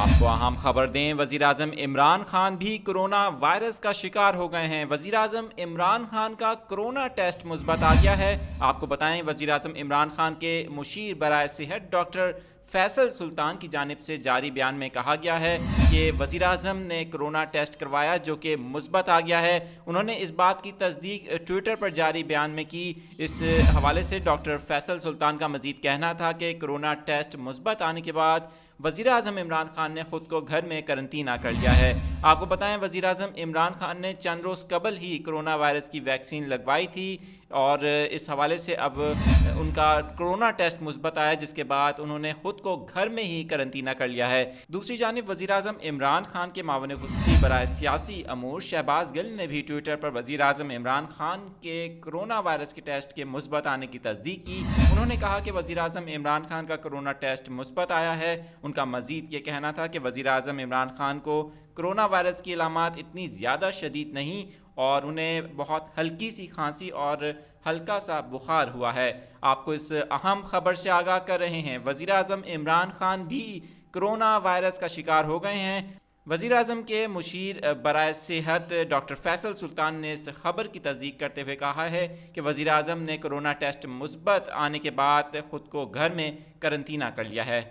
آپ کو اہم خبر دیں، وزیراعظم عمران خان بھی کرونا وائرس کا شکار ہو گئے ہیں۔ وزیراعظم عمران خان کا کرونا ٹیسٹ مثبت آ گیا ہے۔ آپ کو بتائیں، وزیراعظم عمران خان کے مشیر برائے صحت ڈاکٹر فیصل سلطان کی جانب سے جاری بیان میں کہا گیا ہے کہ وزیراعظم نے کرونا ٹیسٹ کروایا جو کہ مثبت آ گیا ہے۔ انہوں نے اس بات کی تصدیق ٹویٹر پر جاری بیان میں کی۔ اس حوالے سے ڈاکٹر فیصل سلطان کا مزید کہنا تھا کہ کرونا ٹیسٹ مثبت آنے کے بعد وزیراعظم عمران خان نے خود کو گھر میں قرنطینہ کر لیا ہے۔ آپ کو بتائیں، وزیراعظم عمران خان نے چند روز قبل ہی کرونا وائرس کی ویکسین لگوائی تھی اور اس حوالے سے اب ان کا کرونا ٹیسٹ مثبت آیا، جس کے بعد انہوں نے خود کو گھر میں ہی قرنطینہ کر لیا ہے۔ دوسری جانب وزیراعظم عمران خان کے معاون خصوصی برائے سیاسی امور شہباز گل نے بھی ٹویٹر پر وزیراعظم عمران خان کے کرونا وائرس کے ٹیسٹ کے مثبت آنے کی تصدیق کی۔ انہوں نے کہا کہ وزیراعظم عمران خان کا کرونا ٹیسٹ مثبت آیا ہے۔ ان کا مزید یہ کہنا تھا کہ وزیراعظم عمران خان کو کرونا وائرس کی علامات اتنی زیادہ شدید نہیں اور انہیں بہت ہلکی سی کھانسی اور ہلکا سا بخار ہوا ہے۔ آپ کو اس اہم خبر سے آگاہ کر رہے ہیں، وزیراعظم عمران خان بھی کرونا وائرس کا شکار ہو گئے ہیں۔ وزیراعظم کے مشیر برائے صحت ڈاکٹر فیصل سلطان نے اس خبر کی تصدیق کرتے ہوئے کہا ہے کہ وزیراعظم نے کرونا ٹیسٹ مثبت آنے کے بعد خود کو گھر میں قرنطینہ کر لیا ہے۔